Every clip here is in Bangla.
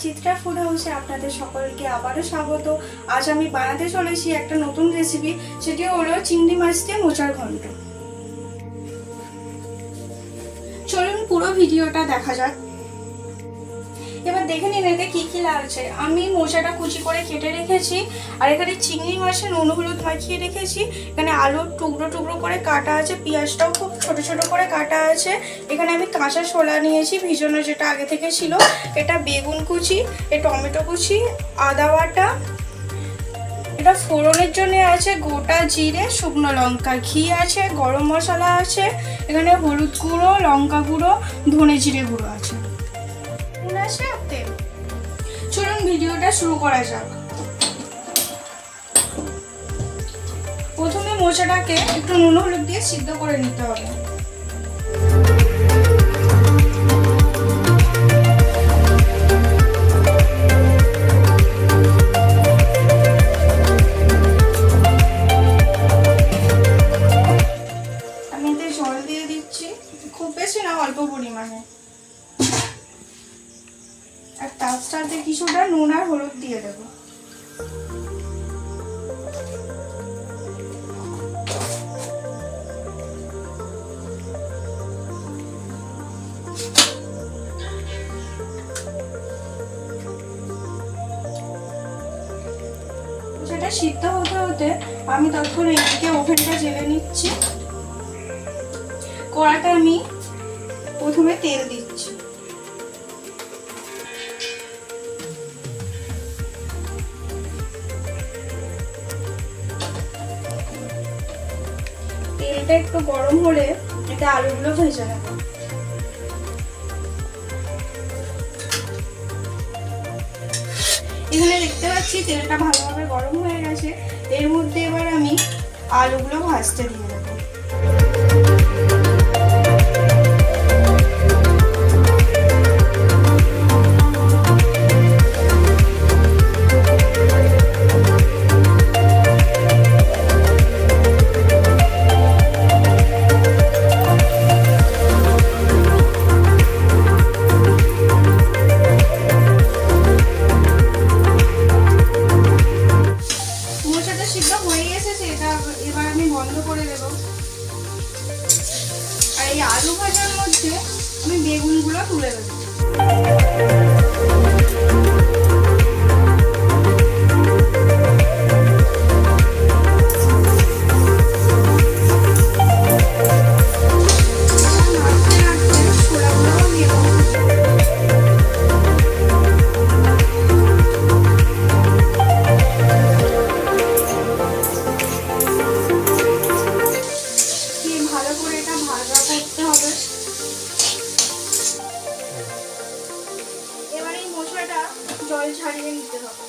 চিত্রা ফুড হাউসে আপনাদের সকলকে আবারও স্বাগত। আজ আমি বানাতে চলেছি একটা নতুন রেসিপি, সেটি হলো চিংড়ি মাছ দিয়ে মোচার ঘন্ট। চলুন পুরো ভিডিওটা দেখা যাক। এবার দেখে নিন এতে কি কি লাগছে। আমি মোচাটা কুচি করে কেটে রেখেছি, আর এখানে চিংড়ি মাছে নুন হলুদ মাখিয়ে রেখেছি। এখানে আলুর টুকরো টুকরো করে কাটা আছে, পেঁয়াজটাও খুব ছোট ছোট করে কাটা আছে। এখানে আমি কাঁচা ছোলা নিয়েছি ভিজানো, যেটা আগে থেকে ছিল। এটা বেগুন কুচি, টমেটো কুচি, আদা বাটা, এটা ফোড়নের জন্য আছে গোটা জিরে, শুকনো লঙ্কা, ঘি আছে, গরম মশলা আছে, এখানে হলুদ গুঁড়ো, লঙ্কা গুঁড়ো, ধনে জিরে গুঁড়ো আছে। চলুন ভিডিওটা শুরু করা যাক। প্রথমে মোচাটাকে একটু নুন হলুদ দিয়ে সিদ্ধ করে নিতে হবে। আমি এতে জল দিয়ে দিচ্ছি, খুব বেশি না, অল্প পরিমাণে। আর তার সাথে কিছুটা নুন আর হলুদ দিয়ে দেব। সেটা সিদ্ধ হতে হতে আমি তখন এইদিকে ওভেনটা জেলে নিচ্ছি। কড়াটা আমি প্রথমে তেল দিচ্ছি। তেলটা একটু গরম হলে এটা আলুগুলো ভেজে নেব। এখানে দেখতে পাচ্ছি তেলটা ভালোভাবে গরম হয়ে গেছে। এর মধ্যে এবার আমি আলুগুলো ভাজতে দিয়ে দেব। এবার আমি বন্ধ করে দেব। আর এই আলু ভাজার মধ্যে আমি বেগুনগুলো তুলে দেব। এবার এই মোচাটা জল ছাড়িয়ে নিতে হবে।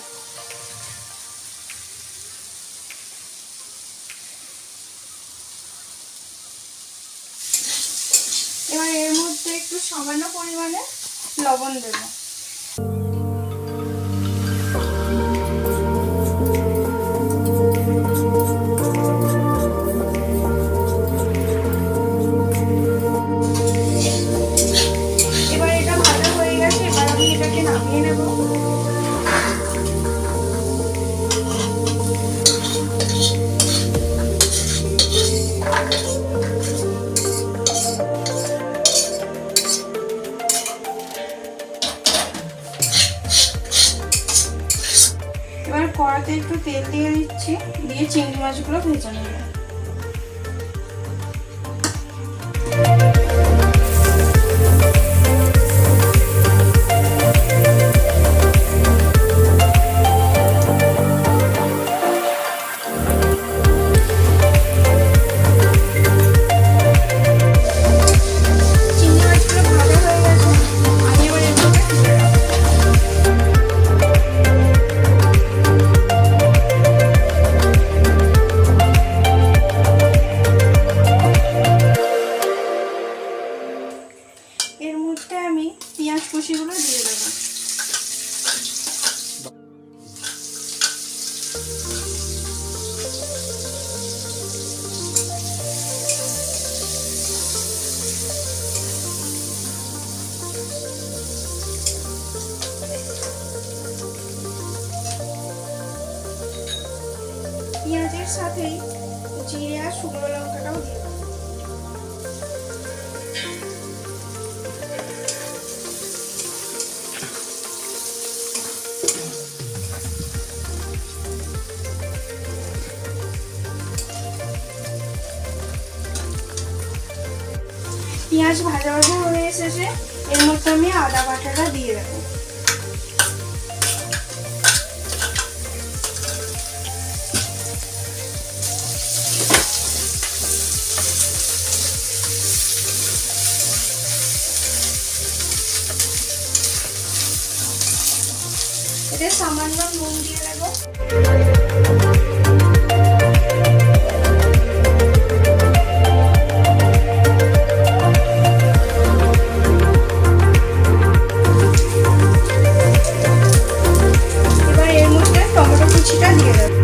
এবার এর মধ্যে একটু সামান্য পরিমাণে লবণ দেব। নামিয়ে নেব। এবার কড়াতে একটু তেল দিয়ে দিচ্ছি, দিয়ে চিংড়ি মাছগুলো ভেজে নেব। এর মধ্যে আমি পেঁয়াজ কুচিগুলো দিয়ে দেবো। পেঁয়াজের সাথেই জিরে আর শুকনো লঙ্কাটাও দিয়ে দেবো। পেঁয়াজ ভাজা ভাজা হয়ে এসেছে, এর মধ্যে আমি আদা বাটাটা দিয়ে দেবো। এতে সামান্য নুন দিয়ে দেবো। এবার এর মধ্যে টমেটো কুচিটা দিয়ে দেবো।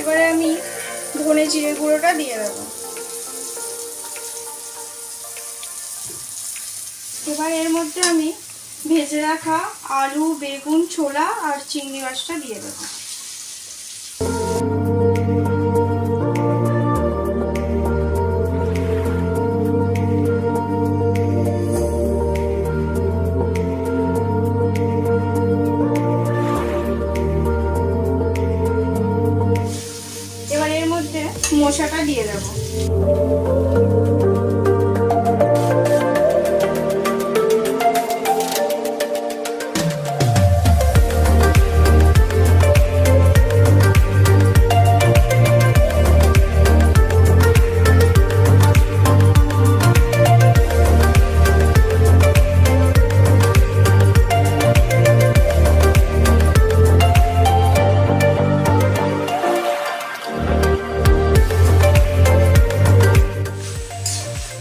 এবারে আমি ধনে জিরে গুঁড়োটা দিয়ে দেবো। এবার এর মধ্যে আমি ভেজে রাখা আলু, বেগুন, ছোলা আর চিংড়ি মাছটা দিয়ে দেবো। এবার এর মধ্যে মশলাটা দিয়ে দেবো।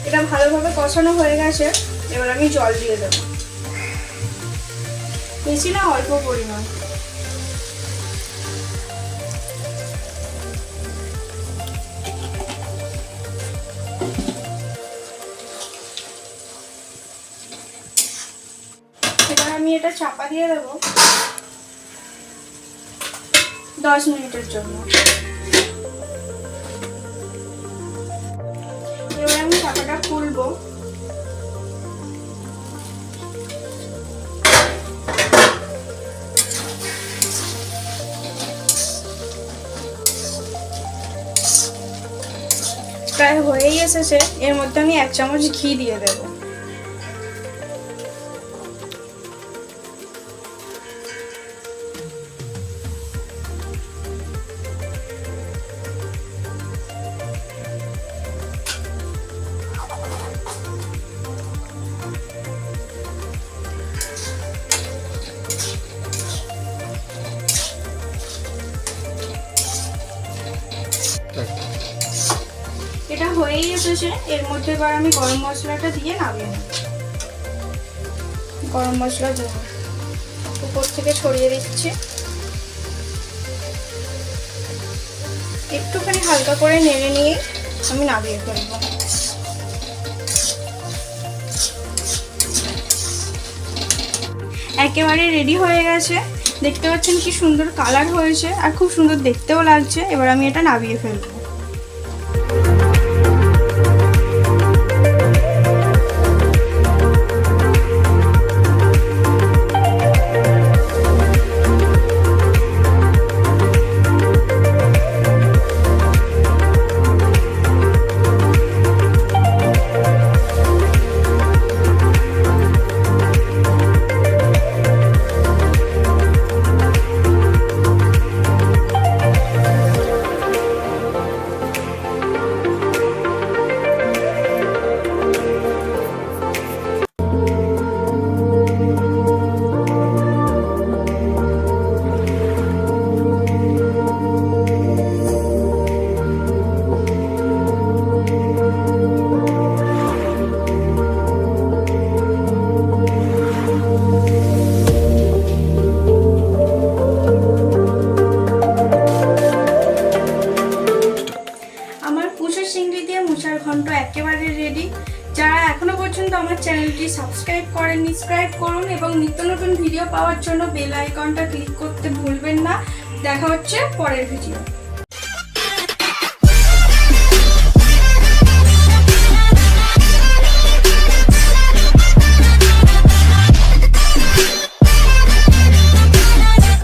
এটা ভালোভাবে কষানো হয়ে গেছে, এবার আমি জল দিয়ে দেবো। বেশি না, অল্প পরিমাণ। এবার আমি এটা চাপা দিয়ে দেবো 10 মিনিটের জন্য। এবার আমি চাপাটা খুলবো। প্রায় হয়েই এসেছে, এর মধ্যে আমি 1 চামচ ঘি দিয়ে দেবো। এটা হয়েই এসেছে, এর মধ্যে এবার আমি গরম মশলাটা দিয়ে নামিয়ে নেব। গরম মশলা উপর থেকে ছড়িয়ে দিচ্ছি। একটুখানি হালকা করে নেড়ে নিয়ে আমি নামিয়ে ফেলব। একেবারে রেডি হয়ে গেছে, দেখতে পাচ্ছেন কি সুন্দর কালার হয়েছে আর খুব সুন্দর দেখতেও লাগছে। এবার আমি এটা নামিয়ে ফেলবো। মুসুর চিংড়ি দিয়ে মোচার ঘন্ট একেবারে রেডি। যারা এখনো পর্যন্ত আমার চ্যানেলটি সাবস্ক্রাইব করেননি, সাবস্ক্রাইব করুন এবং নিত্য নতুন ভিডিও পাওয়ার জন্য বেল আইকনটা ক্লিক করতে ভুলবেন না। দেখা হচ্ছে পরের ভিডিও।